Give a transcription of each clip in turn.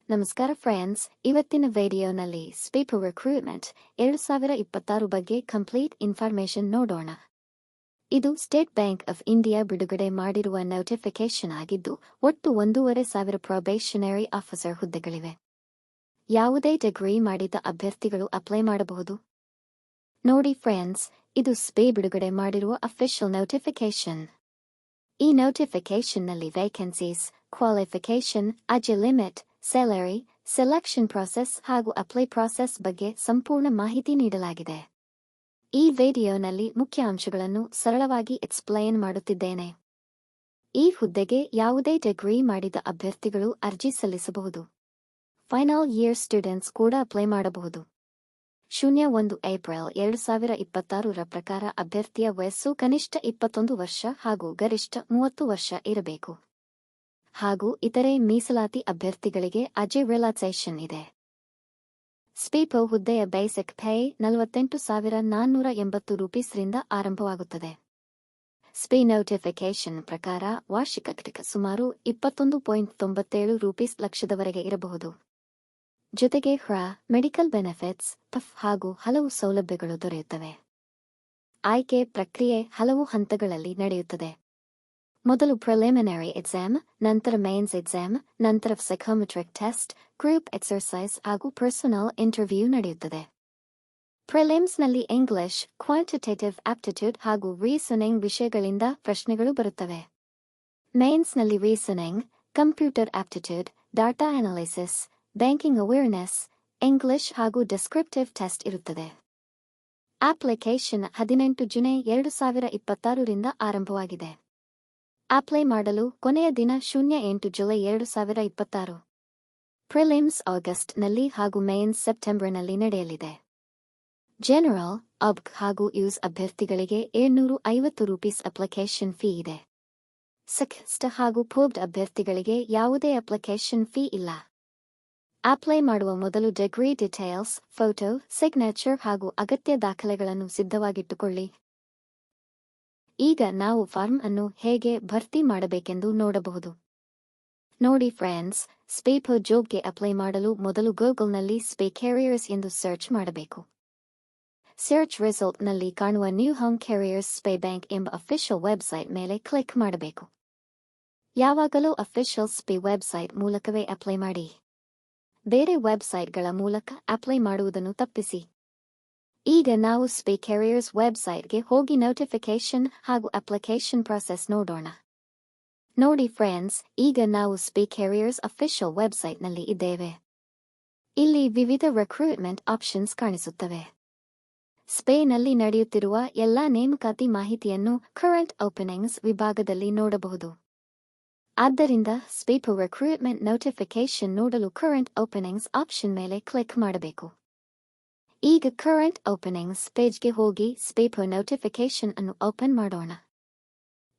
ನಮಸ್ಕಾರ ಫ್ರೆಂಡ್ಸ್, ಇವತ್ತಿನ ವಿಡಿಯೋನಲ್ಲಿ ಸ್ಪೀಪೋ ರಿಕ್ರೂಟ್ಮೆಂಟ್ 2026 ಬಗ್ಗೆ ಕಂಪ್ಲೀಟ್ ಇನ್ಫಾರ್ಮೇಷನ್ ನೋಡೋಣ. ಇದು ಸ್ಟೇಟ್ ಬ್ಯಾಂಕ್ ಆಫ್ ಇಂಡಿಯಾ ಬಿಡುಗಡೆ ಮಾಡಿರುವ ನೋಟಿಫಿಕೇಶನ್ ಆಗಿದ್ದು, ಒಟ್ಟು 1,500 ಪ್ರೊಬೇಷನರಿ ಆಫೀಸರ್ ಹುದ್ದೆಗಳಿವೆ. ಯಾವುದೇ ಡಿಗ್ರಿ ಮಾಡಿದ ಅಭ್ಯರ್ಥಿಗಳು ಅಪ್ಲೈ ಮಾಡಬಹುದು. ನೋಡಿ ಫ್ರೆಂಡ್ಸ್, ಇದು ಸ್ಪೇ ಬಿಡುಗಡೆ ಮಾಡಿರುವ ಅಫಿಷಿಯಲ್ ನೋಟಿಫಿಕೇಶನ್. ಈ ನೋಟಿಫಿಕೇಶನ್ನಲ್ಲಿ vacancies, qualification, age limit, salary, selection process ಹಾಗೂ ಅಪ್ಲೈ ಪ್ರಾಸೆಸ್ ಬಗ್ಗೆ ಸಂಪೂರ್ಣ ಮಾಹಿತಿ ನೀಡಲಾಗಿದೆ. ಈ ವಿಡಿಯೋನಲ್ಲಿ ಮುಖ್ಯ ಅಂಶಗಳನ್ನು ಸರಳವಾಗಿ ಎಕ್ಸ್ಪ್ಲೈನ್ ಮಾಡುತ್ತಿದ್ದೇನೆ. ಈ ಹುದ್ದೆಗೆ ಯಾವುದೇ ಡಿಗ್ರಿ ಮಾಡಿದ ಅಭ್ಯರ್ಥಿಗಳು ಅರ್ಜಿ ಸಲ್ಲಿಸಬಹುದು. ಫೈನಲ್ ಇಯರ್ ಸ್ಟೂಡೆಂಟ್ಸ್ ಕೂಡ ಅಪ್ಲೈ ಮಾಡಬಹುದು. 01 ಏಪ್ರಿಲ್ 2026 ಪ್ರಕಾರ ಅಭ್ಯರ್ಥಿಯ ವಯಸ್ಸು ಕನಿಷ್ಠ 21 ವರ್ಷ ಹಾಗೂ ಗರಿಷ್ಠ 30 ವರ್ಷ ಇರಬೇಕು. ಹಾಗೂ ಇತರೆ ಮೀಸಲಾತಿ ಅಭ್ಯರ್ಥಿಗಳಿಗೆ ಅಜೆ ರಿಲ್ಯಾಕ್ಸೇಷನ್ ಇದೆ. ಸ್ಪೀಪೋ ಹುದ್ದೆಯ ಬೇಸಿಕ್ ಪೇ 48,480 ರೂಪೀಸ್ರಿಂದ ಆರಂಭವಾಗುತ್ತದೆ. ಸ್ಪೇ ನೋಟಿಫಿಕೇಶನ್ ಪ್ರಕಾರ ವಾರ್ಷಿಕ ಸುಮಾರು 21.97 ರೂಪೀಸ್ ಲಕ್ಷದವರೆಗೆ ಇರಬಹುದು. ಜೊತೆಗೆ ಮೆಡಿಕಲ್ ಬೆನಿಫಿಟ್ಸ್, ಪಫ್ ಹಾಗೂ ಹಲವು ಸೌಲಭ್ಯಗಳು ದೊರೆಯುತ್ತವೆ. ಆಯ್ಕೆ ಪ್ರಕ್ರಿಯೆ ಹಲವು ಹಂತಗಳಲ್ಲಿ ನಡೆಯುತ್ತದೆ. ಮೊದಲು ಪ್ರಿಲಿಮಿನರಿ ಎಕ್ಸಾಮ್, ನಂತರ ಮೇನ್ಸ್ ಎಕ್ಸಾಮ್, ನಂತರ ಸೈಕೋಮೆಟ್ರಿಕ್ ಟೆಸ್ಟ್, ಗ್ರೂಪ್ ಎಕ್ಸರ್ಸೈಸ್ ಹಾಗೂ ಪರ್ಸನಲ್ ಇಂಟರ್ವ್ಯೂ ನಡೆಯುತ್ತದೆ. ಪ್ರಿಲಿಮ್ಸ್ನಲ್ಲಿ ಇಂಗ್ಲಿಷ್, ಕ್ವಾಂಟಿಟೇಟಿವ್ ಆಪ್ಟಿಟ್ಯೂಡ್ ಹಾಗೂ ರೀಸನಿಂಗ್ ವಿಷಯಗಳಿಂದ ಪ್ರಶ್ನೆಗಳು ಬರುತ್ತವೆ. ಮೇನ್ಸ್ನಲ್ಲಿ reasoning, computer aptitude, data analysis, banking awareness, English ಹಾಗೂ ಡಿಸ್ಕ್ರಿಪ್ಟಿವ್ ಟೆಸ್ಟ್ ಇರುತ್ತದೆ. ಅಪ್ಲಿಕೇಶನ್ 18 ಜುಲೈ 2026 ಆರಂಭವಾಗಿದೆ. ಅಪ್ಲೈ ಮಾಡಲು ಕೊನೆಯ ದಿನ 08 ಜುಲೈ 2026. ಪ್ರಿಲಿಮ್ಸ್ ಆಗಸ್ಟ್ನಲ್ಲಿ ಹಾಗೂ ಮೇನ್ಸ್ ಸೆಪ್ಟೆಂಬರ್ನಲ್ಲಿ ನಡೆಯಲಿದೆ. ಜನರಲ್, ಅಬ್ಗ್ ಹಾಗೂ ಯೂಸ್ ಅಭ್ಯರ್ಥಿಗಳಿಗೆ 750 ರೂಪೀಸ್ ಅಪ್ಲಿಕೇಶನ್ ಫೀ ಇದೆ. ಸೆಕ್ಸ್ಟ್ ಹಾಗೂ ಪೋಬ್ಡ್ ಅಭ್ಯರ್ಥಿಗಳಿಗೆ ಯಾವುದೇ ಅಪ್ಲಿಕೇಶನ್ ಫೀ ಇಲ್ಲ. ಅಪ್ಲೈ ಮಾಡುವ ಮೊದಲು ಡಿಗ್ರಿ ಡೀಟೇಲ್ಸ್, ಫೋಟೋ, ಸಿಗ್ನೇಚರ್ ಹಾಗೂ ಅಗತ್ಯ ದಾಖಲೆಗಳನ್ನು ಸಿದ್ಧವಾಗಿಟ್ಟುಕೊಳ್ಳಿ. ಈಗ ನಾವು ಫಾರ್ಮ್ ಅನ್ನು ಹೇಗೆ ಭರ್ತಿ ಮಾಡಬೇಕೆಂದು ನೋಡಬಹುದು. ನೋಡಿ ಫ್ರೆಂಡ್ಸ್, ಸ್ಪೀಪೋ ಜಾಬ್ಗೆ ಅಪ್ಲೈ ಮಾಡಲು ಮೊದಲು ಗೂಗಲ್ನಲ್ಲಿ ಸ್ಪೇ ಕ್ಯಾರಿಯರ್ಸ್ ಎಂದು ಸರ್ಚ್ ಮಾಡಬೇಕು. ಸರ್ಚ್ ರಿಸಲ್ಟ್ನಲ್ಲಿ ಕಾಣುವ ನ್ಯೂ ಹೋಮ್ ಕ್ಯಾರಿಯರ್ಸ್ ಸ್ಪೇ ಬ್ಯಾಂಕ್ ಎಂಬ ಅಫಿಷಿಯಲ್ ವೆಬ್ಸೈಟ್ ಮೇಲೆ ಕ್ಲಿಕ್ ಮಾಡಬೇಕು. ಯಾವಾಗಲೂ ಅಫಿಷಿಯಲ್ ಸ್ಪೇ ವೆಬ್ಸೈಟ್ ಮೂಲಕವೇ ಅಪ್ಲೈ ಮಾಡಿ. ಬೇರೆ ವೆಬ್ಸೈಟ್ಗಳ ಮೂಲಕ ಅಪ್ಲೈ ಮಾಡುವುದನ್ನು ತಪ್ಪಿಸಿ. ಈಗ ನಾವು ಸ್ಪೇ ಕ್ಯಾರಿಯರ್ಸ್ ವೆಬ್ಸೈಟ್ಗೆ ಹೋಗಿ ನೋಟಿಫಿಕೇಶನ್ ಹಾಗೂ ಅಪ್ಲಿಕೇಶನ್ ಪ್ರಾಸೆಸ್ ನೋಡೋಣ. ನೋಡಿ ಫ್ರೆಂಡ್ಸ್, ಈಗ ನಾವು ಸ್ಪೇ ಕ್ಯಾರಿಯರ್ಸ್ ಅಫಿಷಿಯಲ್ ವೆಬ್ಸೈಟ್ನಲ್ಲಿ ಇದ್ದೇವೆ. ಇಲ್ಲಿ ವಿವಿಧ ರಿಕ್ರೂಟ್ಮೆಂಟ್ ಆಪ್ಷನ್ಸ್ ಕಾಣಿಸುತ್ತವೆ. ಸ್ಪೇನಲ್ಲಿ ನಡೆಯುತ್ತಿರುವ ಎಲ್ಲಾ ನೇಮಕಾತಿ ಮಾಹಿತಿಯನ್ನು ಕರೆಂಟ್ ಓಪನಿಂಗ್ಸ್ ವಿಭಾಗದಲ್ಲಿ ನೋಡಬಹುದು. ಆದ್ದರಿಂದ ಸ್ಪೀಪೋ ರಿಕ್ರೂಟ್ಮೆಂಟ್ ನೋಟಿಫಿಕೇಶನ್ ನೋಡಲು ಕರೆಂಟ್ ಓಪನಿಂಗ್ಸ್ ಆಪ್ಷನ್ ಮೇಲೆ ಕ್ಲಿಕ್ ಮಾಡಬೇಕು. ಈಗ ಕರೆಂಟ್ ಓಪನಿಂಗ್ಸ್ ಪೇಜ್ಗೆ ಹೋಗಿ ಸ್ಪೀಪೋ ನೋಟಿಫಿಕೇಶನ್ ಅನ್ನು ಓಪನ್ ಮಾಡೋಣ.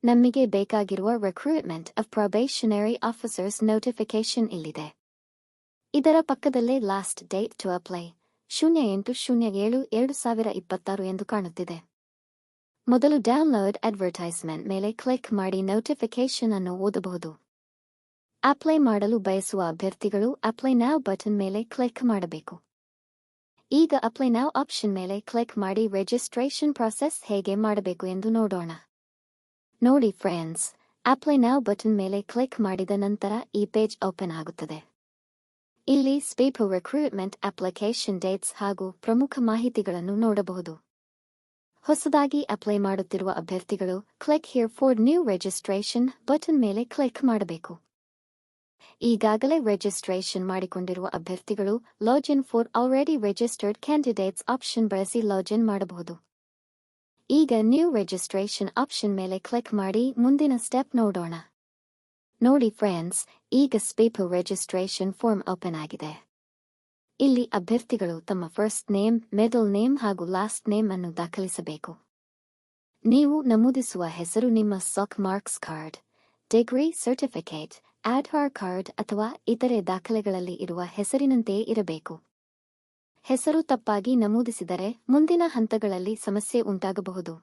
ನಮಗೆ ಬೇಕಾಗಿರುವ recruitment of probationary officers notification ಇಲ್ಲಿದೆ. ಇದರ ಪಕ್ಕದಲ್ಲೇ ಲಾಸ್ಟ್ ಡೇಟ್ ಟು ಅಪ್ಲೈ 08/07/2026 ಎಂದು ಕಾಣುತ್ತಿದೆ. ಮೊದಲು ಡೌನ್ಲೋಡ್ ಅಡ್ವರ್ಟೈಸ್ಮೆಂಟ್ ಮೇಲೆ ಕ್ಲಿಕ್ ಮಾಡಿ ನೋಟಿಫಿಕೇಶನ್ ಅನ್ನು ಓದಬಹುದು. ಅಪ್ಲೈ ಮಾಡಲು ಬಯಸುವ ಅಭ್ಯರ್ಥಿಗಳು ಅಪ್ಲೈ ನೌ ಬಟನ್ ಮೇಲೆ ಕ್ಲಿಕ್ ಮಾಡಬೇಕು. ಈಗ ಅಪ್ಲೈ ನೌ ಆಪ್ಷನ್ ಮೇಲೆ ಕ್ಲಿಕ್ ಮಾಡಿ ರಿಜಿಸ್ಟ್ರೇಷನ್ ಪ್ರಾಸೆಸ್ ಹೇಗೆ ಮಾಡಬೇಕು ಎಂದು ನೋಡೋಣ. ನೋಡಿ ಫ್ರೆಂಡ್ಸ್, ಅಪ್ಲೈ ನೌ ಬಟನ್ ಮೇಲೆ ಕ್ಲಿಕ್ ಮಾಡಿದ ನಂತರ ಈ ಪೇಜ್ ಓಪನ್ ಆಗುತ್ತದೆ. ಇಲ್ಲಿ ಸ್ಪೀಪೋ ರಿಕ್ರೂಟ್ಮೆಂಟ್ ಅಪ್ಲಿಕೇಶನ್ ಡೇಟ್ಸ್ ಹಾಗೂ ಪ್ರಮುಖ ಮಾಹಿತಿಗಳನ್ನು ನೋಡಬಹುದು. ಹೊಸದಾಗಿ ಅಪ್ಲೈ ಮಾಡುತ್ತಿರುವ ಅಭ್ಯರ್ಥಿಗಳು click here for new registration button ಮೇಲೆ ಕ್ಲಿಕ್ ಮಾಡಬೇಕು. ಈಗಾಗಲೇ ರಿಜಿಸ್ಟ್ರೇಷನ್ ಮಾಡಿಕೊಂಡಿರುವ ಅಭ್ಯರ್ಥಿಗಳು login for already registered candidates option ಬಳಸಿ ಲಾಗಿನ್ ಮಾಡಬಹುದು. ಈಗ ನ್ಯೂ ರಿಜಿಸ್ಟ್ರೇಷನ್ ಆಪ್ಷನ್ ಮೇಲೆ ಕ್ಲಿಕ್ ಮಾಡಿ ಮುಂದಿನ ಸ್ಟೆಪ್ ನೋಡೋಣ. ನೋಡಿ ಫ್ರೆಂಡ್ಸ್, ಈಗ ಸ್ಪೀಪೋ ರಿಜಿಸ್ಟ್ರೇಷನ್ ಫಾರ್ಮ್ ಓಪನ್ ಆಗಿದೆ. ಇಲ್ಲಿ ಅಭ್ಯರ್ಥಿಗಳು ತಮ್ಮ ಫಸ್ಟ್ ನೇಮ್, ಮಿಡಲ್ ನೇಮ್ ಹಾಗೂ ಲಾಸ್ಟ್ ನೇಮ್ ಅನ್ನು ದಾಖಲಿಸಬೇಕು. ನೀವು ನಮೂದಿಸುವ ಹೆಸರು ನಿಮ್ಮ ಸಾಕ್ marks card, degree certificate, Aadhaar card ಅಥವಾ ಇತರೆ ದಾಖಲೆಗಳಲ್ಲಿ ಇರುವ ಹೆಸರಿನಂತೆಯೇ ಇರಬೇಕು. ಹೆಸರು ತಪ್ಪಾಗಿ ನಮೂದಿಸಿದರೆ ಮುಂದಿನ ಹಂತಗಳಲ್ಲಿ ಸಮಸ್ಯೆ ಉಂಟಾಗಬಹುದು.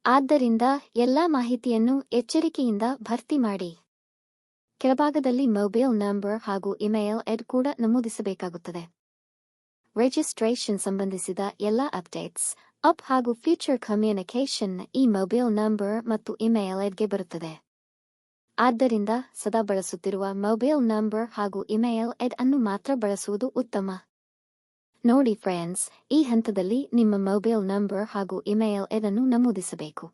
ಆದ್ದರಿಂದ ಎಲ್ಲಾ ಮಾಹಿತಿಯನ್ನು ಎಚ್ಚರಿಕೆಯಿಂದ ಭರ್ತಿ ಮಾಡಿ. ಕೆಳಭಾಗದಲ್ಲಿ ಮೊಬೈಲ್ ನಂಬರ್ ಹಾಗೂ ಇಮೇಲ್ ಐಡಿ ಕೂಡ ನಮೂದಿಸಬೇಕಾಗುತ್ತದೆ. ರಿಜಿಸ್ಟ್ರೇಷನ್ ಸಂಬಂಧಿಸಿದ ಎಲ್ಲ ಅಪ್ಡೇಟ್ಸ್, ಅಪ್ ಹಾಗೂ ಫ್ಯೂಚರ್ ಕಮ್ಯುನಿಕೇಷನ್ ಈ ಮೊಬೈಲ್ ನಂಬರ್ ಮತ್ತು ಇಮೇಲ್ ಐಡಿಗೆ ಬರುತ್ತದೆ. ಆದ್ದರಿಂದ ಸದಾ ಬಳಸುತ್ತಿರುವ ಮೊಬೈಲ್ ನಂಬರ್ ಹಾಗೂ ಇಮೇಲ್ ಐಡಿ ಅನ್ನು ಮಾತ್ರ ಬಳಸುವುದು ಉತ್ತಮ. ನೋಡಿ ಫ್ರೆಂಡ್ಸ್, ಈ ಹಂತದಲ್ಲಿ ನಿಮ್ಮ ಮೊಬೈಲ್ ನಂಬರ್ ಹಾಗೂ ಇಮೇಲ್ ಐಡಿ ಅನ್ನು ನಮೂದಿಸಬೇಕು.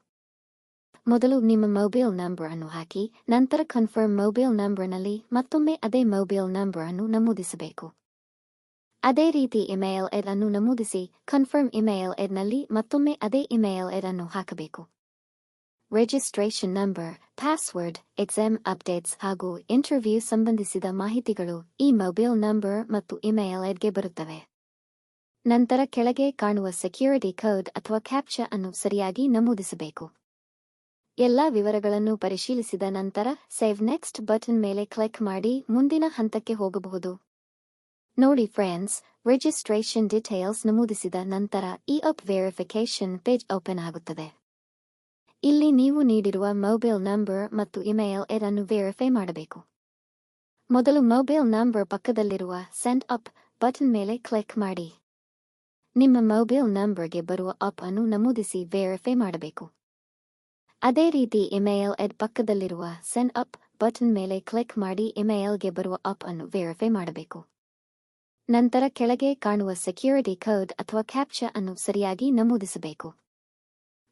ಮೊದಲು ನಿಮ್ಮ ಮೊಬೈಲ್ ನಂಬರ್ ಅನ್ನು ಹಾಕಿ, ನಂತರ ಕನ್ಫರ್ಮ್ ಮೊಬೈಲ್ ನಂಬರ್ನಲ್ಲಿ ಮತ್ತೊಮ್ಮೆ ಅದೇ ಮೊಬೈಲ್ ನಂಬರ್ ಅನ್ನು ನಮೂದಿಸಬೇಕು. ಅದೇ ರೀತಿ ಇಮೇಲ್ ಐಡಿ ಅನ್ನು ನಮೂದಿಸಿ, ಕನ್ಫರ್ಮ್ ಇಮೇಲ್ ಐಡಿನಲ್ಲಿ ಮತ್ತೊಮ್ಮೆ ಅದೇ ಇಮೇಲ್ ಐಡಿ ಅನ್ನು ಹಾಕಬೇಕು. Registration number, password, exam updates ಹಾಗೂ ಇಂಟರ್ವ್ಯೂ ಸಂಬಂಧಿಸಿದ ಮಾಹಿತಿಗಳು ಈ ಮೊಬೈಲ್ ನಂಬರ್ ಮತ್ತು ಇಮೇಲ್ ಐಡಿಗೆ ಬರುತ್ತವೆ. ನಂತರ ಕೆಳಗೆ ಕಾಣುವ ಸೆಕ್ಯೂರಿಟಿ ಕೋಡ್ ಅಥವಾ ಕ್ಯಾಪ್ಚಾ ಅನ್ನು ಸರಿಯಾಗಿ ನಮೂದಿಸಬೇಕು. ಎಲ್ಲಾ ವಿವರಗಳನ್ನು ಪರಿಶೀಲಿಸಿದ ನಂತರ ಸೇವ್ ನೆಕ್ಸ್ಟ್ ಬಟನ್ ಮೇಲೆ ಕ್ಲಿಕ್ ಮಾಡಿ ಮುಂದಿನ ಹಂತಕ್ಕೆ ಹೋಗಬಹುದು. ನೋಡಿ ಫ್ರೆಂಡ್ಸ್, ರಿಜಿಸ್ಟ್ರೇಷನ್ ಡೀಟೇಲ್ಸ್ ನಮೂದಿಸಿದ ನಂತರ ಈ ಅಪ್ ವೆರಿಫಿಕೇಶನ್ ಪೇಜ್ ಓಪನ್ ಆಗುತ್ತದೆ. ಇಲ್ಲಿ ನೀವು ನೀಡಿರುವ ಮೊಬೈಲ್ ನಂಬರ್ ಮತ್ತು ಇಮೇಲ್ ಐಡಿ ಅನ್ನು ವೆರಿಫೈ ಮಾಡಬೇಕು. ಮೊದಲು ಮೊಬೈಲ್ ನಂಬರ್ ಪಕ್ಕದಲ್ಲಿರುವ ಸೆಂಡ್ ಅಪ್ ಬಟನ್ ಮೇಲೆ ಕ್ಲಿಕ್ ಮಾಡಿ. ನಿಮ್ಮ ಮೊಬೈಲ್ ನಂಬರ್ಗೆ ಬರುವ ಅಪ್ ಅನ್ನು ನಮೂದಿಸಿ ವೆರಿಫೈ ಮಾಡಬೇಕು. ಅದೇ ರೀತಿ ಇಮೇಲ್ ಐಡಿ ಪಕ್ಕದಲ್ಲಿರುವ ಸೆಂಡ್ ಅಪ್ ಬಟನ್ ಮೇಲೆ ಕ್ಲಿಕ್ ಮಾಡಿ ಇಮೇಲ್ಗೆ ಬರುವ ಅಪ್ ಅನ್ನು ವೆರಿಫೈ ಮಾಡಬೇಕು. ನಂತರ ಕೆಳಗೆ ಕಾಣುವ ಸೆಕ್ಯೂರಿಟಿ ಕೋಡ್ ಅಥವಾ ಕ್ಯಾಪ್ಚಾ ಅನ್ನು ಸರಿಯಾಗಿ ನಮೂದಿಸಬೇಕು.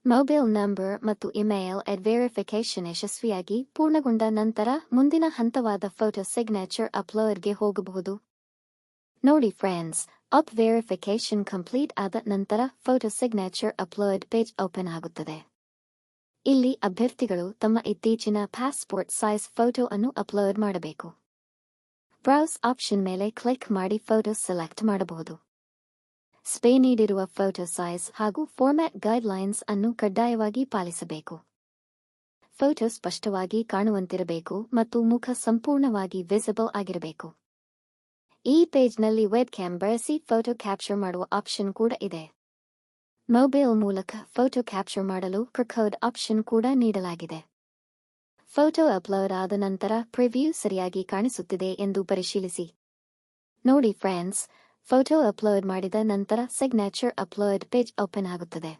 ಮೊಬೈಲ್ ನಂಬರ್ ಮತ್ತು ಇಮೇಲ್ ಐಡಿ ವೆರಿಫಿಕೇಶನ್ ಯಶಸ್ವಿಯಾಗಿ ಪೂರ್ಣಗೊಂಡ ನಂತರ ಮುಂದಿನ ಹಂತವಾದ ಫೋಟೋ ಸಿಗ್ನೇಚರ್ ಅಪ್ಲೋಡ್ಗೆ ಹೋಗಬಹುದು. ನೋಡಿ ಫ್ರೆಂಡ್ಸ್, ಅಪ್ ವೆರಿಫಿಕೇಶನ್ ಕಂಪ್ಲೀಟ್ ಆದ ನಂತರ photo signature upload page open ಆಗುತ್ತದೆ. ಇಲ್ಲಿ ಅಭ್ಯರ್ಥಿಗಳು ತಮ್ಮ ಇತ್ತೀಚಿನ ಪಾಸ್ಪೋರ್ಟ್ ಸೈಜ್ ಫೋಟೋ ಅನ್ನು ಅಪ್ಲೋಡ್ ಮಾಡಬೇಕು. ಬ್ರೌಸ್ ಆಪ್ಷನ್ ಮೇಲೆ ಕ್ಲಿಕ್ ಮಾಡಿ ಫೋಟೋ ಸೆಲೆಕ್ಟ್ ಮಾಡಬಹುದು. ಸ್ಪೇ ನೀಡಿರುವ ಫೋಟೋ ಸೈಜ್ ಹಾಗೂ ಫಾರ್ಮ್ಯಾಟ್ ಗೈಡ್ಲೈನ್ಸ್ ಅನ್ನು ಕಡ್ಡಾಯವಾಗಿ ಪಾಲಿಸಬೇಕು. ಫೋಟೋ ಸ್ಪಷ್ಟವಾಗಿ ಕಾಣುವಂತಿರಬೇಕು ಮತ್ತು ಮುಖ ಸಂಪೂರ್ಣವಾಗಿ ವಿಸಿಬಲ್ ಆಗಿರಬೇಕು. ಈ ಪೇಜ್ನಲ್ಲಿ ವೆಬ್ ಕ್ಯಾಮ್ ಬಳಸಿ ಫೋಟೋ ಕ್ಯಾಪ್ಚರ್ ಮಾಡುವ ಆಪ್ಷನ್ ಕೂಡ ಇದೆ. ಮೊಬೈಲ್ ಮೂಲಕ ಫೋಟೋ ಕ್ಯಾಪ್ಚರ್ ಮಾಡಲು ಕೋಡ್ ಆಪ್ಷನ್ ಕೂಡ ನೀಡಲಾಗಿದೆ. ಫೋಟೋ ಅಪ್ಲೋಡ್ ಆದ ನಂತರ ಪ್ರಿವ್ಯೂ ಸರಿಯಾಗಿ ಕಾಣಿಸುತ್ತಿದೆ ಎಂದು ಪರಿಶೀಲಿಸಿ. ನೋಡಿ ಫ್ರೆಂಡ್ಸ್, ಫೋಟೋ ಅಪ್ಲೋಡ್ ಮಾಡಿದ ನಂತರ ಸಿಗ್ನೇಚರ್ ಅಪ್ಲೋಡ್ ಪೇಜ್ ಓಪನ್ ಆಗುತ್ತದೆ.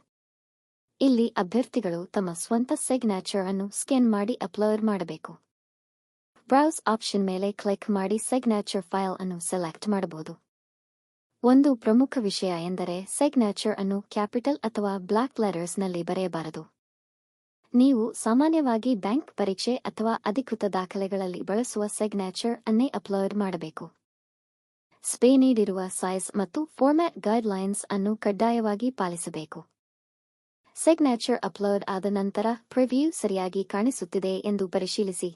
ಇಲ್ಲಿ ಅಭ್ಯರ್ಥಿಗಳು ತಮ್ಮ ಸ್ವಂತ ಸಿಗ್ನೇಚರ್ ಅನ್ನು ಸ್ಕ್ಯಾನ್ ಮಾಡಿ ಅಪ್ಲೋಡ್ ಮಾಡಬೇಕು. ಬ್ರೌಸ್ ಆಪ್ಷನ್ ಮೇಲೆ ಕ್ಲಿಕ್ ಮಾಡಿ ಸಿಗ್ನೇಚರ್ ಫೈಲ್ ಅನ್ನು ಸೆಲೆಕ್ಟ್ ಮಾಡಬಹುದು. ಒಂದು ಪ್ರಮುಖ ವಿಷಯ ಎಂದರೆ ಸಿಗ್ನೇಚರ್ ಅನ್ನು ಕ್ಯಾಪಿಟಲ್ ಅಥವಾ ಬ್ಲಾಕ್ ಲೆಟರ್ಸ್ನಲ್ಲಿ ಬರೆಯಬಾರದು. ನೀವು ಸಾಮಾನ್ಯವಾಗಿ ಬ್ಯಾಂಕ್ ಪರೀಕ್ಷೆ ಅಥವಾ ಅಧಿಕೃತ ದಾಖಲೆಗಳಲ್ಲಿ ಬಳಸುವ ಸಿಗ್ನೇಚರ್ ಅನ್ನೇ ಅಪ್ಲೋಡ್ ಮಾಡಬೇಕು. ಸ್ಪೇ ನೀಡಿರುವ ಸೈಜ್ ಮತ್ತು ಫಾರ್ಮ್ಯಾಟ್ ಗೈಡ್ಲೈನ್ಸ್ ಅನ್ನು ಕಡ್ಡಾಯವಾಗಿ ಪಾಲಿಸಬೇಕು. ಸಿಗ್ನೇಚರ್ ಅಪ್ಲೋಡ್ ಆದ ನಂತರ ಪ್ರಿವ್ಯೂ ಸರಿಯಾಗಿ ಕಾಣಿಸುತ್ತಿದೆ ಎಂದು ಪರಿಶೀಲಿಸಿ.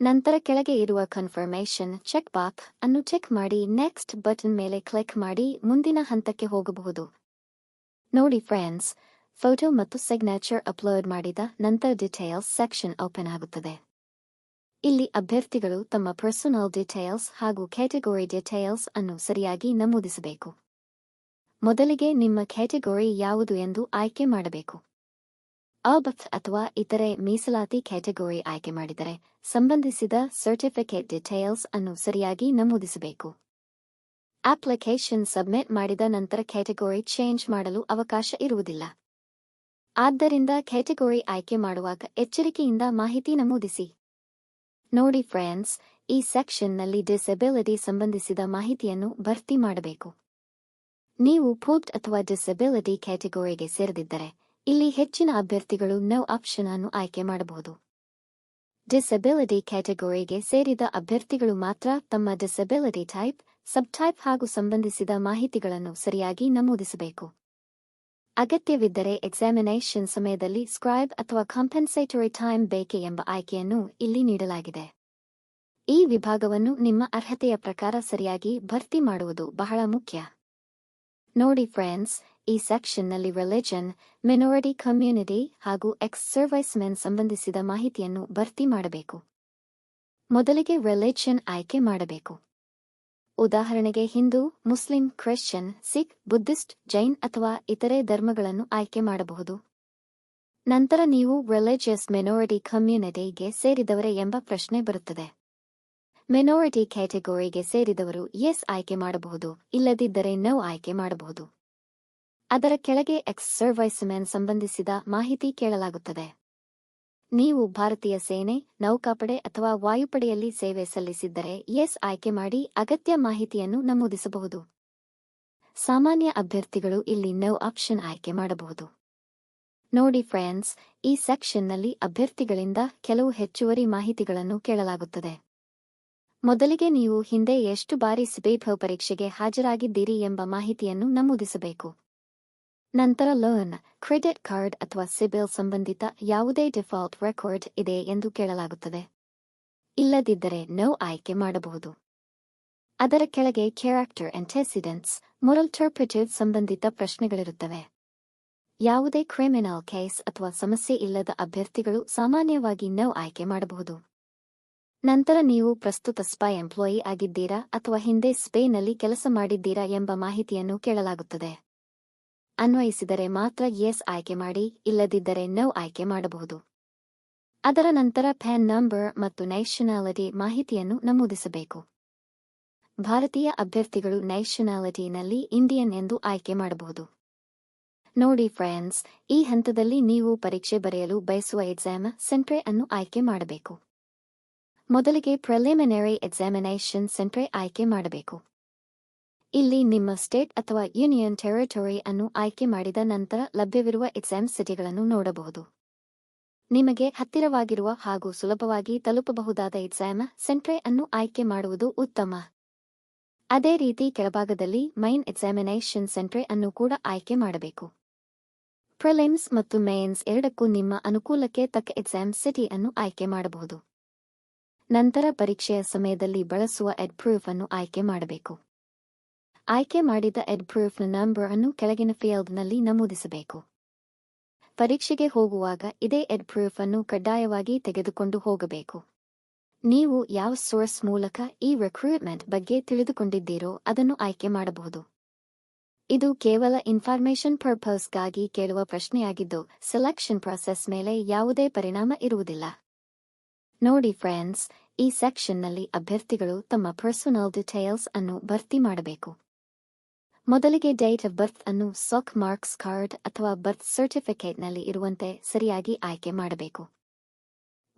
ನಂತರ ಕೆಳಗೆ ಇರುವ ಕನ್ಫರ್ಮೇಷನ್ ಚೆಕ್ ಬಾಕ್ಸ್ ಅನ್ನು ಚೆಕ್ ಮಾಡಿ ನೆಕ್ಸ್ಟ್ ಬಟನ್ ಮೇಲೆ ಕ್ಲಿಕ್ ಮಾಡಿ ಮುಂದಿನ ಹಂತಕ್ಕೆ ಹೋಗಬಹುದು. ನೋಡಿ ಫ್ರೆಂಡ್ಸ್, ಫೋಟೋ ಮತ್ತು ಸಿಗ್ನೇಚರ್ ಅಪ್ಲೋಡ್ ಮಾಡಿದ ನಂತರ ಡೀಟೇಲ್ಸ್ ಸೆಕ್ಷನ್ ಓಪನ್ ಆಗುತ್ತದೆ. ಇಲ್ಲಿ ಅಭ್ಯರ್ಥಿಗಳು ತಮ್ಮ ಪರ್ಸನಲ್ ಡೀಟೇಲ್ಸ್ ಹಾಗೂ ಕ್ಯಾಟಗರಿ ಡೀಟೇಲ್ಸ್ ಅನ್ನು ಸರಿಯಾಗಿ ನಮೂದಿಸಬೇಕು. ಮೊದಲಿಗೆ ನಿಮ್ಮ ಕ್ಯಾಟಗರಿ ಯಾವುದು ಎಂದು ಆಯ್ಕೆ ಮಾಡಬೇಕು. ಅಬತ್ ಅಥವಾ ಇತರೆ ಮೀಸಲಾತಿ ಕ್ಯಾಟಗರಿ ಆಯ್ಕೆ ಮಾಡಿದರೆ ಸಂಬಂಧಿಸಿದ ಸರ್ಟಿಫಿಕೇಟ್ ಡೀಟೇಲ್ಸ್ ಅನ್ನು ಸರಿಯಾಗಿ ನಮೂದಿಸಬೇಕು. ಅಪ್ಲಿಕೇಶನ್ ಸಬ್ಮಿಟ್ ಮಾಡಿದ ನಂತರ ಕ್ಯಾಟಗರಿ ಚೇಂಜ್ ಮಾಡಲು ಅವಕಾಶ ಇರುವುದಿಲ್ಲ. ಆದ್ದರಿಂದ ಕ್ಯಾಟಗರಿ ಆಯ್ಕೆ ಮಾಡುವಾಗ ಎಚ್ಚರಿಕೆಯಿಂದ ಮಾಹಿತಿ ನಮೂದಿಸಿ. ನೋಡಿ ಫ್ರೆಂಡ್ಸ್, ಈ ಸೆಕ್ಷನ್ನಲ್ಲಿ ಡಿಸೆಬಿಲಿಟಿ ಸಂಬಂಧಿಸಿದ ಮಾಹಿತಿಯನ್ನು ಭರ್ತಿ ಮಾಡಬೇಕು. ನೀವು ಪುಡ್ ಅಥವಾ ಡಿಸೆಬಿಲಿಟಿ ಕ್ಯಾಟಗರಿಗೆ ಸೇರಿದಿದ್ದರೆ ಇಲ್ಲಿ ಹೆಚ್ಚಿನ ಅಭ್ಯರ್ಥಿಗಳು ನೋ ಆಪ್ಷನ್ ಅನ್ನು ಆಯ್ಕೆ ಮಾಡಬಹುದು. ಡಿಸೆಬಿಲಿಟಿ ಕ್ಯಾಟಗರಿಗೆ ಸೇರಿದ ಅಭ್ಯರ್ಥಿಗಳು ಮಾತ್ರ ತಮ್ಮ ಡಿಸೆಬಿಲಿಟಿ ಟೈಪ್, ಸಬ್ ಟೈಪ್ ಹಾಗೂ ಸಂಬಂಧಿಸಿದ ಮಾಹಿತಿಗಳನ್ನು ಸರಿಯಾಗಿ ನಮೂದಿಸಬೇಕು. ಅಗತ್ಯವಿದ್ದರೆ ಎಕ್ಸಾಮಿನೇಷನ್ ಸಮಯದಲ್ಲಿ ಸ್ಕ್ರೈಬ್ ಅಥವಾ ಕಾಂಪೆನ್ಸೇಟರಿ ಟೈಮ್ ಬೇಕೆ ಎಂಬ ಆಯ್ಕೆಯನ್ನು ಇಲ್ಲಿ ನೀಡಲಾಗಿದೆ. ಈ ವಿಭಾಗವನ್ನು ನಿಮ್ಮ ಅರ್ಹತೆಯ ಪ್ರಕಾರ ಸರಿಯಾಗಿ ಭರ್ತಿ ಮಾಡುವುದು ಬಹಳ ಮುಖ್ಯ. ನೋಡಿ ಫ್ರೆಂಡ್ಸ್, ಈ ಸೆಕ್ಷನ್ನಲ್ಲಿ ರಿಲಿಜನ್, ಮಿನಾರಿಟಿ ಕಮ್ಯುನಿಟಿ ಹಾಗೂ ಎಕ್ಸ್ ಸರ್ವೈಸ್ ಮೆನ್ ಸಂಬಂಧಿಸಿದ ಮಾಹಿತಿಯನ್ನು ಭರ್ತಿ ಮಾಡಬೇಕು. ಮೊದಲಿಗೆ ರಿಲಿಜನ್ ಆಯ್ಕೆ ಮಾಡಬೇಕು. ಉದಾಹರಣೆಗೆ Hindu, Muslim, Christian, Sikh, Buddhist, Jain ಅಥವಾ ಇತರೆ ಧರ್ಮಗಳನ್ನು ಆಯ್ಕೆ ಮಾಡಬಹುದು. ನಂತರ ನೀವು ರಿಲಿಜಿಯಸ್ ಮಿನಾರಿಟಿ ಕಮ್ಯುನಿಟಿಗೆ ಸೇರಿದವರೇ ಎಂಬ ಪ್ರಶ್ನೆ ಬರುತ್ತದೆ. ಮಿನಾರಿಟಿ ಕ್ಯಾಟೆಗೋರಿಗೆ ಸೇರಿದವರು ಎಸ್ ಆಯ್ಕೆ ಮಾಡಬಹುದು, ಇಲ್ಲದಿದ್ದರೆ ನೋ ಆಯ್ಕೆ ಮಾಡಬಹುದು. ಅದರ ಕೆಳಗೆ ಎಕ್ಸ್ ಸರ್ವೈಸ್ಮೆನ್ ಸಂಬಂಧಿಸಿದ ಮಾಹಿತಿ ಕೇಳಲಾಗುತ್ತದೆ. ನೀವು ಭಾರತೀಯ ಸೇನೆ, ನೌಕಾಪಡೆ ಅಥವಾ ವಾಯುಪಡೆಯಲ್ಲಿ ಸೇವೆ ಸಲ್ಲಿಸಿದ್ದರೆ ಎಸ್ ಆಯ್ಕೆ ಮಾಡಿ ಅಗತ್ಯ ಮಾಹಿತಿಯನ್ನು ನಮೂದಿಸಬಹುದು. ಸಾಮಾನ್ಯ ಅಭ್ಯರ್ಥಿಗಳು ಇಲ್ಲಿ ನೋ ಆಪ್ಷನ್ ಆಯ್ಕೆ ಮಾಡಬಹುದು. ನೋಡಿ ಫ್ರೆಂಡ್ಸ್, ಈ ಸೆಕ್ಷನ್ನಲ್ಲಿ ಅಭ್ಯರ್ಥಿಗಳಿಂದ ಕೆಲವು ಹೆಚ್ಚುವರಿ ಮಾಹಿತಿಗಳನ್ನು ಕೇಳಲಾಗುತ್ತದೆ. ಮೊದಲಿಗೆ ನೀವು ಹಿಂದೆ ಎಷ್ಟು ಬಾರಿ ಸಿಬಿಐ ಪರೀಕ್ಷೆಗೆ ಹಾಜರಾಗಿದ್ದೀರಿ ಎಂಬ ಮಾಹಿತಿಯನ್ನು ನಮೂದಿಸಬೇಕು. ನಂತರ ಲೋನ್, ಕ್ರೆಡಿಟ್ ಕಾರ್ಡ್ ಅಥವಾ ಸಿಬಿಲ್ ಸಂಬಂಧಿತ ಯಾವುದೇ ಡಿಫಾಲ್ಟ್ ರೆಕಾರ್ಡ್ ಇದೆ ಎಂದು ಕೇಳಲಾಗುತ್ತದೆ. ಇಲ್ಲದಿದ್ದರೆ ನೋ ಆಯ್ಕೆ ಮಾಡಬಹುದು. ಅದರ ಕೆಳಗೆ ಕ್ಯಾರೆಕ್ಟರ್ ಆಂಟೆಸಿಡೆಂಟ್ಸ್, ಮೊರಲ್ ಟರ್ಪಿಟ್ಯೂಡ್ ಸಂಬಂಧಿತ ಪ್ರಶ್ನೆಗಳಿರುತ್ತವೆ. ಯಾವುದೇ ಕ್ರಿಮಿನಲ್ ಕೇಸ್ ಅಥವಾ ಸಮಸ್ಯೆ ಇಲ್ಲದ ಅಭ್ಯರ್ಥಿಗಳು ಸಾಮಾನ್ಯವಾಗಿ ನೋ ಆಯ್ಕೆ ಮಾಡಬಹುದು. ನಂತರ ನೀವು ಪ್ರಸ್ತುತ ಸ್ಪೈ ಎಂಪ್ಲಾಯಿ ಆಗಿದ್ದೀರಾ ಅಥವಾ ಹಿಂದೆ ಸ್ಪೇನಲ್ಲಿ ಕೆಲಸ ಮಾಡಿದ್ದೀರಾ ಎಂಬ ಮಾಹಿತಿಯನ್ನು ಕೇಳಲಾಗುತ್ತದೆ. ಅನ್ವಯಿಸಿದರೆ ಮಾತ್ರ ಎಸ್ ಆಯ್ಕೆ ಮಾಡಿ, ಇಲ್ಲದಿದ್ದರೆ ನೋ ಆಯ್ಕೆ ಮಾಡಬಹುದು. ಅದರ ನಂತರ ಪ್ಯಾನ್ ನಂಬರ್ ಮತ್ತು ನ್ಯಾಷನಾಲಿಟಿ ಮಾಹಿತಿಯನ್ನು ನಮೂದಿಸಬೇಕು. ಭಾರತೀಯ ಅಭ್ಯರ್ಥಿಗಳು ನ್ಯಾಷನಾಲಿಟಿನಲ್ಲಿ ಇಂಡಿಯನ್ ಎಂದು ಆಯ್ಕೆ ಮಾಡಬಹುದು. ನೋಡಿ ಫ್ರೆಂಡ್ಸ್, ಈ ಹಂತದಲ್ಲಿ ನೀವು ಪರೀಕ್ಷೆ ಬರೆಯಲು ಬಯಸುವ ಎಕ್ಸಾಮ್ ಸೆಂಟ್ರೆ ಅನ್ನು ಆಯ್ಕೆ ಮಾಡಬೇಕು. ಮೊದಲಿಗೆ ಪ್ರಿಲಿಮಿನರಿ ಎಕ್ಸಾಮಿನೇಷನ್ ಸೆಂಟ್ರೆ ಆಯ್ಕೆ ಮಾಡಬೇಕು. ಇಲ್ಲಿ ನಿಮ್ಮ ಸ್ಟೇಟ್ ಅಥವಾ ಯೂನಿಯನ್ ಟೆರಿಟರಿ ಅನ್ನು ಆಯ್ಕೆ ಮಾಡಿದ ನಂತರ ಲಭ್ಯವಿರುವ ಎಕ್ಸಾಮ್ ಸಿಟಿಗಳನ್ನು ನೋಡಬಹುದು. ನಿಮಗೆ ಹತ್ತಿರವಾಗಿರುವ ಹಾಗೂ ಸುಲಭವಾಗಿ ತಲುಪಬಹುದಾದ ಎಕ್ಸಾಮ್ ಸೆಂಟ್ರೆ ಅನ್ನು ಆಯ್ಕೆ ಮಾಡುವುದು ಉತ್ತಮ. ಅದೇ ರೀತಿ ಕೆಳಭಾಗದಲ್ಲಿ ಮೈನ್ ಎಕ್ಸಾಮಿನೇಷನ್ ಸೆಂಟ್ರೆ ಅನ್ನು ಕೂಡ ಆಯ್ಕೆ ಮಾಡಬೇಕು. ಪ್ರಿಲಿಮ್ಸ್ ಮತ್ತು ಮೇನ್ಸ್ ಎರಡಕ್ಕೂ ನಿಮ್ಮ ಅನುಕೂಲಕ್ಕೆ ತಕ್ಕ ಎಕ್ಸಾಮ್ ಸಿಟಿ ಅನ್ನು ಆಯ್ಕೆ ಮಾಡಬಹುದು. ನಂತರ ಪರೀಕ್ಷೆಯ ಸಮಯದಲ್ಲಿ ಬಳಸುವ ಎಡ್ ಪ್ರೂಫ್ ಅನ್ನು ಆಯ್ಕೆ ಮಾಡಬೇಕು. ಆಯ್ಕೆ ಮಾಡಿದ ಎಡ್ ಪ್ರೂಫ್ನ ನಂಬರ್ ಅನ್ನು ಕೆಳಗಿನ ಫೀಲ್ಡ್ನಲ್ಲಿ ನಮೂದಿಸಬೇಕು. ಪರೀಕ್ಷೆಗೆ ಹೋಗುವಾಗ ಇದೇ ಎಡ್ ಪ್ರೂಫ್ ಅನ್ನು ಕಡ್ಡಾಯವಾಗಿ ತೆಗೆದುಕೊಂಡು ಹೋಗಬೇಕು. ನೀವು ಯಾವ ಸೋರ್ಸ್ ಮೂಲಕ ಈ ರಿಕ್ರೂಟ್ಮೆಂಟ್ ಬಗ್ಗೆ ತಿಳಿದುಕೊಂಡಿದ್ದೀರೋ ಅದನ್ನು ಆಯ್ಕೆ ಮಾಡಬಹುದು. ಇದು ಕೇವಲ ಇನ್ಫಾರ್ಮೇಷನ್ ಪರ್ಪಸ್ಗಾಗಿ ಕೇಳುವ ಪ್ರಶ್ನೆಯಾಗಿದ್ದು ಸೆಲೆಕ್ಷನ್ ಪ್ರಾಸೆಸ್ ಮೇಲೆ ಯಾವುದೇ ಪರಿಣಾಮ ಇರುವುದಿಲ್ಲ. ನೋಡಿ ಫ್ರೆಂಡ್ಸ್, ಈ ಸೆಕ್ಷನ್ನಲ್ಲಿ ಅಭ್ಯರ್ಥಿಗಳು ತಮ್ಮ ಪರ್ಸನಲ್ ಡೀಟೇಲ್ಸ್ ಅನ್ನು ಭರ್ತಿ ಮಾಡಬೇಕು. ಮೊದಲಿಗೆ ಡೇಟ್ ಆಫ್ ಬರ್ತ್ ಅನ್ನು ಸಾಕ್ ಮಾರ್ಕ್ಸ್ ಕಾರ್ಡ್ ಅಥವಾ ಬರ್ತ್ ಸರ್ಟಿಫಿಕೇಟ್ನಲ್ಲಿ ಇರುವಂತೆ ಸರಿಯಾಗಿ ಆಯ್ಕೆ ಮಾಡಬೇಕು.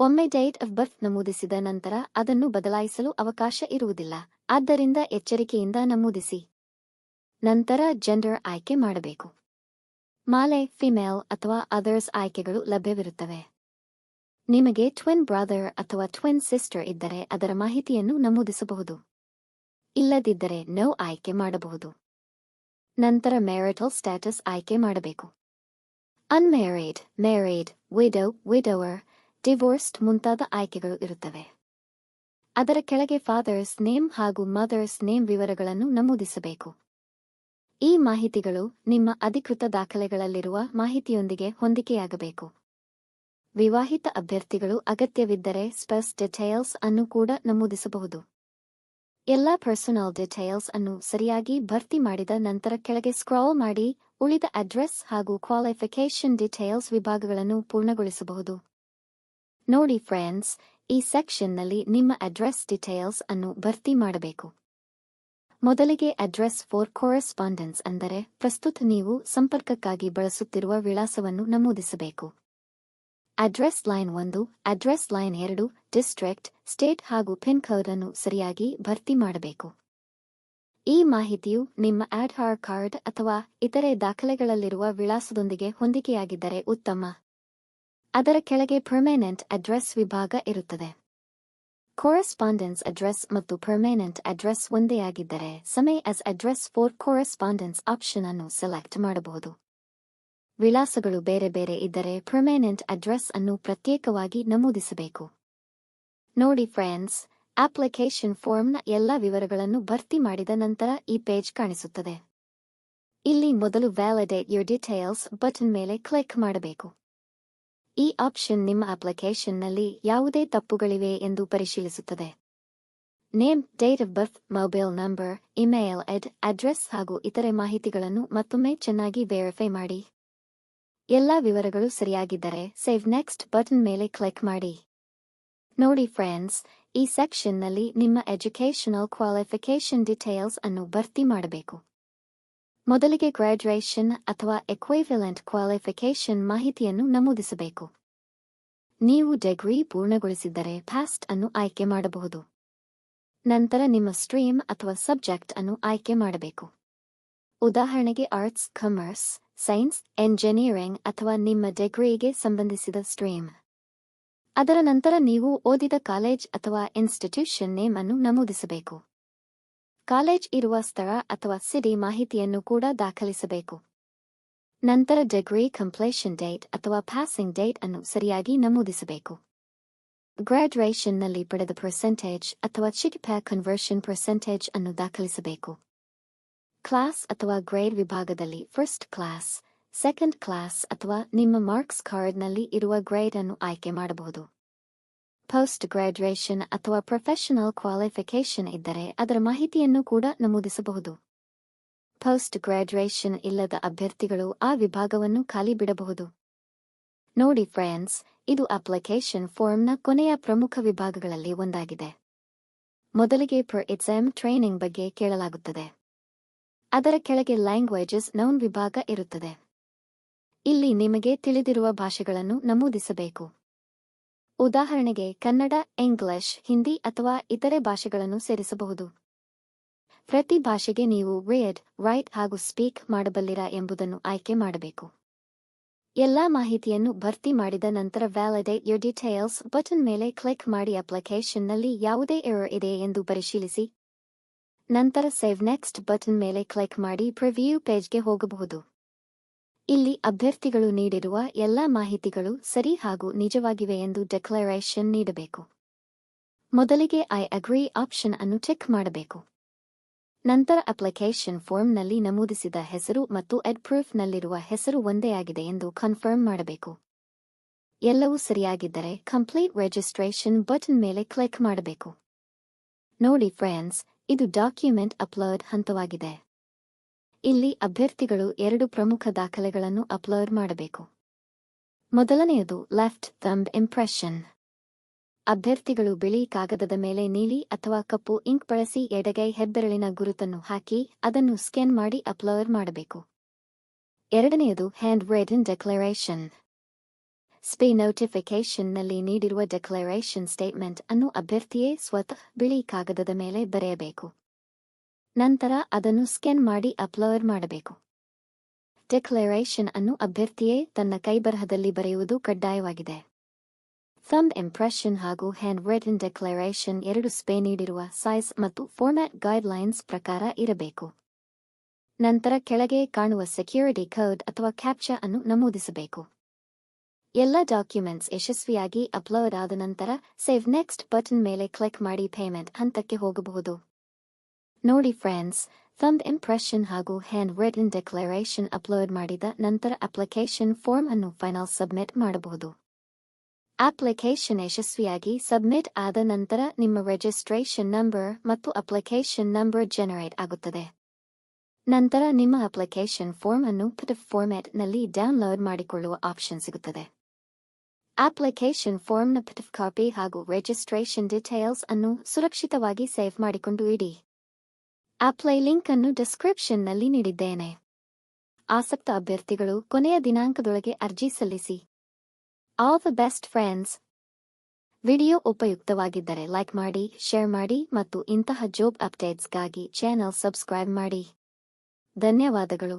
ಒಮ್ಮೆ ಡೇಟ್ ಆಫ್ ಬರ್ತ್ ನಮೂದಿಸಿದ ನಂತರ ಅದನ್ನು ಬದಲಾಯಿಸಲು ಅವಕಾಶ ಇರುವುದಿಲ್ಲ, ಆದ್ದರಿಂದ ಎಚ್ಚರಿಕೆಯಿಂದ ನಮೂದಿಸಿ. ನಂತರ ಜೆಂಡರ್ ಆಯ್ಕೆ ಮಾಡಬೇಕು. ಮಾಲೆ, ಫಿಮೇಲ್ ಅಥವಾ ಅದರ್ಸ್ ಆಯ್ಕೆಗಳು ಲಭ್ಯವಿರುತ್ತವೆ. ನಿಮಗೆ ಟ್ವಿನ್ ಬ್ರದರ್ ಅಥವಾ ಟ್ವಿನ್ ಸಿಸ್ಟರ್ ಇದ್ದರೆ ಅದರ ಮಾಹಿತಿಯನ್ನು ನಮೂದಿಸಬಹುದು. ಇಲ್ಲದಿದ್ದರೆ ನೋ ಆಯ್ಕೆ ಮಾಡಬಹುದು. ನಂತರ ಮ್ಯಾರಿಟಲ್ ಸ್ಟ್ಯಾಟಸ್ ಆಯ್ಕೆ ಮಾಡಬೇಕು. Unmarried, married, widow, widower, divorced ಮುಂತಾದ ಆಯ್ಕೆಗಳು ಇರುತ್ತವೆ. ಅದರ ಕೆಳಗೆ ಫಾದರ್ಸ್ ನೇಮ್ ಹಾಗೂ ಮದರ್ಸ್ ನೇಮ್ ವಿವರಗಳನ್ನು ನಮೂದಿಸಬೇಕು. ಈ ಮಾಹಿತಿಗಳು ನಿಮ್ಮ ಅಧಿಕೃತ ದಾಖಲೆಗಳಲ್ಲಿರುವ ಮಾಹಿತಿಯೊಂದಿಗೆ ಹೊಂದಿಕೆಯಾಗಬೇಕು. ವಿವಾಹಿತ ಅಭ್ಯರ್ಥಿಗಳು ಅಗತ್ಯವಿದ್ದರೆ ಸ್ಪೌಸ್ ಡೀಟೇಲ್ಸ್ ಅನ್ನು ಕೂಡ ನಮೂದಿಸಬಹುದು. ಎಲ್ಲಾ ಪರ್ಸನಲ್ ಡೀಟೇಲ್ಸ್ ಅನ್ನು ಸರಿಯಾಗಿ ಭರ್ತಿ ಮಾಡಿದ ನಂತರ ಕೆಳಗೆ ಸ್ಕ್ರಾಲ್ ಮಾಡಿ ಉಳಿದ ಅಡ್ರೆಸ್ ಹಾಗೂ ಕ್ವಾಲಿಫಿಕೇಷನ್ ಡೀಟೇಲ್ಸ್ ವಿಭಾಗಗಳನ್ನು ಪೂರ್ಣಗೊಳಿಸಬಹುದು. ನೋಡಿ ಫ್ರೆಂಡ್ಸ್, ಈ ಸೆಕ್ಷನ್ನಲ್ಲಿ ನಿಮ್ಮ ಅಡ್ರೆಸ್ ಡೀಟೇಲ್ಸ್ ಅನ್ನು ಭರ್ತಿ ಮಾಡಬೇಕು. ಮೊದಲಿಗೆ ಅಡ್ರೆಸ್ ಫಾರ್ ಕೊರೆಸ್ಪಾಂಡೆನ್ಸ್ ಅಂದರೆ ಪ್ರಸ್ತುತ ನೀವು ಸಂಪರ್ಕಕ್ಕಾಗಿ ಬಳಸುತ್ತಿರುವ ವಿಳಾಸವನ್ನು ನಮೂದಿಸಬೇಕು. Address line 1, address line 2, district, state ಹಾಗೂ ಪಿನ್ ಕೋಡ್ ಅನ್ನು ಸರಿಯಾಗಿ ಭರ್ತಿ ಮಾಡಬೇಕು. ಈ ಮಾಹಿತಿಯು ನಿಮ್ಮ ಆಧಾರ್ ಕಾರ್ಡ್ ಅಥವಾ ಇತರೆ ದಾಖಲೆಗಳಲ್ಲಿರುವ ವಿಳಾಸದೊಂದಿಗೆ ಹೊಂದಿಕೆಯಾಗಿದ್ದರೆ ಉತ್ತಮ. ಅದರ ಕೆಳಗೆ ಪರ್ಮನೆಂಟ್ ಅಡ್ರೆಸ್ ವಿಭಾಗ ಇರುತ್ತದೆ. ಕೊರೆಸ್ಪಾಂಡೆನ್ಸ್ ಅಡ್ರೆಸ್ ಮತ್ತು ಪರ್ಮನೆಂಟ್ ಅಡ್ರೆಸ್ ಒಂದೇ ಆಗಿದ್ದರೆ ಸಮೇ ಆಸ್ ಅಡ್ರೆಸ್ ಫಾರ್ ಕೊರೆಸ್ಪಾಂಡೆನ್ಸ್ ಆಪ್ಷನ್ ಅನ್ನು ಸೆಲೆಕ್ಟ್ ಮಾಡಬಹುದು. ವಿಳಾಸಗಳು ಬೇರೆ ಬೇರೆ ಇದ್ದರೆ ಪರ್ಮನೆಂಟ್ ಅಡ್ರೆಸ್ ಅನ್ನು ಪ್ರತ್ಯೇಕವಾಗಿ ನಮೂದಿಸಬೇಕು. ನೋಡಿ ಫ್ರೆಂಡ್ಸ್, ಅಪ್ಲಿಕೇಶನ್ ಫಾರ್ಮ್ನ ಎಲ್ಲ ವಿವರಗಳನ್ನು ಭರ್ತಿ ಮಾಡಿದ ನಂತರ ಈ ಪೇಜ್ ಕಾಣಿಸುತ್ತದೆ. ಇಲ್ಲಿ ಮೊದಲು ವ್ಯಾಲಿಡೇಟ್ ಯುವರ್ ಡೀಟೇಲ್ಸ್ ಬಟನ್ ಮೇಲೆ ಕ್ಲಿಕ್ ಮಾಡಬೇಕು. ಈ ಆಪ್ಷನ್ ನಿಮ್ಮ ಅಪ್ಲಿಕೇಶನ್ನಲ್ಲಿ ಯಾವುದೇ ತಪ್ಪುಗಳಿವೆ ಎಂದು ಪರಿಶೀಲಿಸುತ್ತದೆ. Name, date of birth, mobile number, email address ಹಾಗೂ ಇತರೆ ಮಾಹಿತಿಗಳನ್ನು ಮತ್ತೊಮ್ಮೆ ಚೆನ್ನಾಗಿ ವೆರಿಫೈ ಮಾಡಿ. ಎಲ್ಲಾ ವಿವರಗಳು ಸರಿಯಾಗಿದ್ದರೆ ಸೇವ್ ನೆಕ್ಸ್ಟ್ ಬಟನ್ ಮೇಲೆ ಕ್ಲಿಕ್ ಮಾಡಿ. ನೋಡಿ ಫ್ರೆಂಡ್ಸ್, ಈ ಸೆಕ್ಷನ್ನಲ್ಲಿ ನಿಮ್ಮ ಎಜುಕೇಷನಲ್ ಕ್ವಾಲಿಫಿಕೇಷನ್ ಡೀಟೇಲ್ಸ್ ಅನ್ನು ಭರ್ತಿ ಮಾಡಬೇಕು. ಮೊದಲಿಗೆ ಗ್ರಾಡ್ಯುಯೇಷನ್ ಅಥವಾ ಎಕ್ವಿವಾಲೆಂಟ್ ಕ್ವಾಲಿಫಿಕೇಷನ್ ಮಾಹಿತಿಯನ್ನು ನಮೂದಿಸಬೇಕು. ನೀವು ಡಿಗ್ರಿ ಪೂರ್ಣಗೊಳಿಸಿದ್ದರೆ ಪಾಸ್ಟ್ ಅನ್ನು ಆಯ್ಕೆ ಮಾಡಬಹುದು. ನಂತರ ನಿಮ್ಮ ಸ್ಟ್ರೀಮ್ ಅಥವಾ ಸಬ್ಜೆಕ್ಟ್ ಅನ್ನು ಆಯ್ಕೆ ಮಾಡಬೇಕು. ಉದಾಹರಣೆಗೆ ಆರ್ಟ್ಸ್, ಕಾಮರ್ಸ್, ಸೈನ್ಸ್, ಎಂಜಿನಿಯರಿಂಗ್ ಅಥವಾ ನಿಮ್ಮ ಡಿಗ್ರಿಗೆ ಸಂಬಂಧಿಸಿದ ಸ್ಟ್ರೀಮ್. ಅದರ ನಂತರ ನೀವು ಓದಿದ ಕಾಲೇಜ್ ಅಥವಾ ಇನ್ಸ್ಟಿಟ್ಯೂಷನ್ ನೇಮ್ ಅನ್ನು ನಮೂದಿಸಬೇಕು. ಕಾಲೇಜ್ ಇರುವ ಸ್ಥಳ ಅಥವಾ ಸಿಟಿ ಮಾಹಿತಿಯನ್ನು ಕೂಡ ದಾಖಲಿಸಬೇಕು. ನಂತರ ಡಿಗ್ರಿ ಕಂಪ್ಲೀಷನ್ ಡೇಟ್ ಅಥವಾ ಪಾಸಿಂಗ್ ಡೇಟ್ ಅನ್ನು ಸರಿಯಾಗಿ ನಮೂದಿಸಬೇಕು. ಗ್ರಾಡ್ಯುಯೇಷನ್ನಲ್ಲಿ ಪಡೆದ ಪರ್ಸೆಂಟೇಜ್ ಅಥವಾ GPA ಕನ್ವರ್ಷನ್ ಪರ್ಸೆಂಟೇಜ್ ಅನ್ನು ದಾಖಲಿಸಬೇಕು. ಕ್ಲಾಸ್ ಅಥವಾ ಗ್ರೇಡ್ ವಿಭಾಗದಲ್ಲಿ ಫಸ್ಟ್ ಕ್ಲಾಸ್, ಸೆಕೆಂಡ್ ಕ್ಲಾಸ್ ಅಥವಾ ನಿಮ್ಮ ಮಾರ್ಕ್ಸ್ ಕಾರ್ಡ್ನಲ್ಲಿ ಇರುವ ಗ್ರೇಡ್ ಅನ್ನು ಆಯ್ಕೆ ಮಾಡಬಹುದು. ಪೋಸ್ಟ್ ಗ್ರಾಡ್ಯುಯೇಷನ್ ಅಥವಾ ಪ್ರೊಫೆಷನಲ್ ಕ್ವಾಲಿಫಿಕೇಷನ್ ಇದ್ದರೆ ಅದರ ಮಾಹಿತಿಯನ್ನು ಕೂಡ ನಮೂದಿಸಬಹುದು. ಪೋಸ್ಟ್ ಗ್ರಾಡ್ಯುಯೇಷನ್ ಇಲ್ಲದ ಅಭ್ಯರ್ಥಿಗಳು ಆ ವಿಭಾಗವನ್ನು ಖಾಲಿ ಬಿಡಬಹುದು. ನೋಡಿ ಫ್ರೆಂಡ್ಸ್, ಇದು ಅಪ್ಲಿಕೇಶನ್ ಫಾರ್ಮ್ನ ಕೊನೆಯ ಪ್ರಮುಖ ವಿಭಾಗಗಳಲ್ಲಿ ಒಂದಾಗಿದೆ. ಮೊದಲಿಗೆ ಪರ್ ಎಕ್ಸಾಮ್ ಟ್ರೈನಿಂಗ್ ಬಗ್ಗೆ ಕೇಳಲಾಗುತ್ತದೆ. ಅದರ ಕೆಳಗೆ ಲ್ಯಾಂಗ್ವೇಜಸ್ ನೌನ್ ವಿಭಾಗ ಇರುತ್ತದೆ. ಇಲ್ಲಿ ನಿಮಗೆ ತಿಳಿದಿರುವ ಭಾಷೆಗಳನ್ನು ನಮೂದಿಸಬೇಕು. ಉದಾಹರಣೆಗೆ ಕನ್ನಡ, ಇಂಗ್ಲಿಷ್, ಹಿಂದಿ ಅಥವಾ ಇತರೆ ಭಾಷೆಗಳನ್ನು ಸೇರಿಸಬಹುದು. ಪ್ರತಿ ಭಾಷೆಗೆ ನೀವು ರೀಡ್, ರೈಟ್ ಹಾಗೂ ಸ್ಪೀಕ್ ಮಾಡಬಲ್ಲಿರಾ ಎಂಬುದನ್ನು ಆಯ್ಕೆ ಮಾಡಬೇಕು. ಎಲ್ಲಾ ಮಾಹಿತಿಯನ್ನು ಭರ್ತಿ ಮಾಡಿದ ನಂತರ ವ್ಯಾಲಿಡೇಟ್ ಯುವರ್ ಡೀಟೇಲ್ಸ್ ಬಟನ್ ಮೇಲೆ ಕ್ಲಿಕ್ ಮಾಡಿ ಅಪ್ಲಿಕೇಶನ್ನಲ್ಲಿ ಯಾವುದೇ ಎರರ್ ಇದೆ ಎಂದು ಪರಿಶೀಲಿಸಿ. ನಂತರ ಸೇವ್ ನೆಕ್ಸ್ಟ್ ಬಟನ್ ಮೇಲೆ ಕ್ಲಿಕ್ ಮಾಡಿ ಪ್ರಿವ್ಯೂ ಪೇಜ್ಗೆ ಹೋಗಬಹುದು. ಇಲ್ಲಿ ಅಭ್ಯರ್ಥಿಗಳು ನೀಡಿರುವ ಎಲ್ಲಾ ಮಾಹಿತಿಗಳು ಸರಿ ಹಾಗೂ ನಿಜವಾಗಿವೆ ಎಂದು ಡಿಕ್ಲರೇಷನ್ ನೀಡಬೇಕು. ಮೊದಲಿಗೆ ಐ ಅಗ್ರಿ ಆಪ್ಷನ್ ಅನ್ನು ಚೆಕ್ ಮಾಡಬೇಕು. ನಂತರ ಅಪ್ಲಿಕೇಶನ್ ಫಾರ್ಮ್ನಲ್ಲಿ ನಮೂದಿಸಿದ ಹೆಸರು ಮತ್ತು ಪ್ರೂಫ್ನಲ್ಲಿರುವ ಹೆಸರು ಒಂದೇ ಆಗಿದೆ ಎಂದು ಕನ್ಫರ್ಮ್ ಮಾಡಬೇಕು. ಎಲ್ಲವೂ ಸರಿಯಾಗಿದ್ದರೆ ಕಂಪ್ಲೀಟ್ ರಿಜಿಸ್ಟ್ರೇಷನ್ ಬಟನ್ ಮೇಲೆ ಕ್ಲಿಕ್ ಮಾಡಬೇಕು. ನೋಡಿ ಫ್ರೆಂಡ್ಸ್, ಇದು ಡಾಕ್ಯುಮೆಂಟ್ ಅಪ್ಲೋಡ್ ಹಂತವಾಗಿದೆ. ಇಲ್ಲಿ ಅಭ್ಯರ್ಥಿಗಳು 2 ಪ್ರಮುಖ ದಾಖಲೆಗಳನ್ನು ಅಪ್ಲೋಡ್ ಮಾಡಬೇಕು. ಮೊದಲನೆಯದು ಲೆಫ್ಟ್ ಥಂಬ್ ಇಂಪ್ರೆಷನ್. ಅಭ್ಯರ್ಥಿಗಳು ಬಿಳಿ ಕಾಗದದ ಮೇಲೆ ನೀಲಿ ಅಥವಾ ಕಪ್ಪು ಇಂಕ್ ಬಳಸಿ ಎಡಗೈ ಹೆಬ್ಬೆರಳಿನ ಗುರುತನ್ನು ಹಾಕಿ ಅದನ್ನು ಸ್ಕ್ಯಾನ್ ಮಾಡಿ ಅಪ್ಲೋಡ್ ಮಾಡಬೇಕು. ಎರಡನೆಯದು ಹ್ಯಾಂಡ್ ರಿಟನ್ ಡಿಕ್ಲರೇಷನ್. ಸ್ಪೇ ನೋಟಿಫಿಕೇಷನ್ನಲ್ಲಿ ನೀಡಿರುವ ಡಿಕ್ಲರೇಷನ್ ಸ್ಟೇಟ್ಮೆಂಟ್ ಅನ್ನು ಅಭ್ಯರ್ಥಿಯೇ ಸ್ವತಃ ಬಿಳಿ ಕಾಗದದ ಮೇಲೆ ಬರೆಯಬೇಕು. ನಂತರ ಅದನ್ನು ಸ್ಕ್ಯಾನ್ ಮಾಡಿ ಅಪ್ಲೋಡ್ ಮಾಡಬೇಕು. ಡಿಕ್ಲರೇಷನ್ ಅನ್ನು ಅಭ್ಯರ್ಥಿಯೇ ತನ್ನ ಕೈಬರಹದಲ್ಲಿ ಬರೆಯುವುದು ಕಡ್ಡಾಯವಾಗಿದೆ. ಥಂಬ್ ಇಂಪ್ರೆಷನ್ ಹಾಗೂ ಹ್ಯಾಂಡ್ ರಿಟನ್ ಡಿಕ್ಲರೇಷನ್ 2 ಸ್ಪೇ ನೀಡಿರುವ ಸೈಜ್ ಮತ್ತು ಫಾರ್ಮ್ಯಾಟ್ ಗೈಡ್ಲೈನ್ಸ್ ಪ್ರಕಾರ ಇರಬೇಕು. ನಂತರ ಕೆಳಗೆ ಕಾಣುವ ಸೆಕ್ಯೂರಿಟಿ ಕೋಡ್ ಅಥವಾ ಕ್ಯಾಪ್ಚಾ ಅನ್ನು ನಮೂದಿಸಬೇಕು. ಎಲ್ಲ ಡಾಕ್ಯುಮೆಂಟ್ಸ್ ಯಶಸ್ವಿಯಾಗಿ ಅಪ್ಲೋಡ್ ಆದ ನಂತರ ಸೇವ್ ನೆಕ್ಸ್ಟ್ ಬಟನ್ ಮೇಲೆ ಕ್ಲಿಕ್ ಮಾಡಿ ಪೇಮೆಂಟ್ ಹಂತಕ್ಕೆ ಹೋಗಬಹುದು. ನೋಡಿ ಫ್ರೆಂಡ್ಸ್, ಥಂಬ್ ಇಂಪ್ರೆಷನ್ ಹಾಗೂ ಹ್ಯಾಂಡ್ ರಿಟನ್ ಡಿಕ್ಲರೇಷನ್ ಅಪ್ಲೋಡ್ ಮಾಡಿದ ನಂತರ ಅಪ್ಲಿಕೇಶನ್ ಫಾರ್ಮ್ ಅನ್ನು ಫೈನಲ್ ಸಬ್ಮಿಟ್ ಮಾಡಬಹುದು. ಅಪ್ಲಿಕೇಶನ್ ಯಶಸ್ವಿಯಾಗಿ ಸಬ್ಮಿಟ್ ಆದ ನಂತರ ನಿಮ್ಮ ರಿಜಿಸ್ಟ್ರೇಷನ್ ನಂಬರ್ ಮತ್ತು ಅಪ್ಲಿಕೇಶನ್ ನಂಬರ್ ಜನರೇಟ್ ಆಗುತ್ತದೆ. ನಂತರ ನಿಮ್ಮ ಅಪ್ಲಿಕೇಶನ್ ಫಾರ್ಮ್ ಅನ್ನು PDF ಫಾರ್ಮ್ಯಾಟ್ನಲ್ಲಿ ಡೌನ್ಲೋಡ್ ಮಾಡಿಕೊಳ್ಳುವ ಆಪ್ಷನ್ ಸಿಗುತ್ತದೆ. ಅಪ್ಲಿಕೇಶನ್ ಫಾರ್ಮ್ನ PDF ಕಾಪಿ ಹಾಗೂ ರಿಜಿಸ್ಟ್ರೇಷನ್ ಡೀಟೇಲ್ಸ್ ಅನ್ನು ಸುರಕ್ಷಿತವಾಗಿ ಸೇವ್ ಮಾಡಿಕೊಂಡು ಇಡಿ. ಅಪ್ಲೈ ಲಿಂಕ್ ಅನ್ನು ಡಿಸ್ಕ್ರಿಪ್ಷನ್ನಲ್ಲಿ ನೀಡಿದ್ದೇನೆ. ಆಸಕ್ತ ಅಭ್ಯರ್ಥಿಗಳು ಕೊನೆಯ ದಿನಾಂಕದೊಳಗೆ ಅರ್ಜಿ ಸಲ್ಲಿಸಿ. All the best friends. Video ಉಪಯುಕ್ತವಾಗಿದ್ದರೆ ಲೈಕ್ ಮಾಡಿ, ಶೇರ್ ಮಾಡಿ ಮತ್ತು ಇಂತಹ ಜಾಬ್ ಅಪ್ಡೇಟ್ಸ್ಗಾಗಿ ಚಾನೆಲ್ ಸಬ್ಸ್ಕ್ರೈಬ್ ಮಾಡಿ. ಧನ್ಯವಾದಗಳು.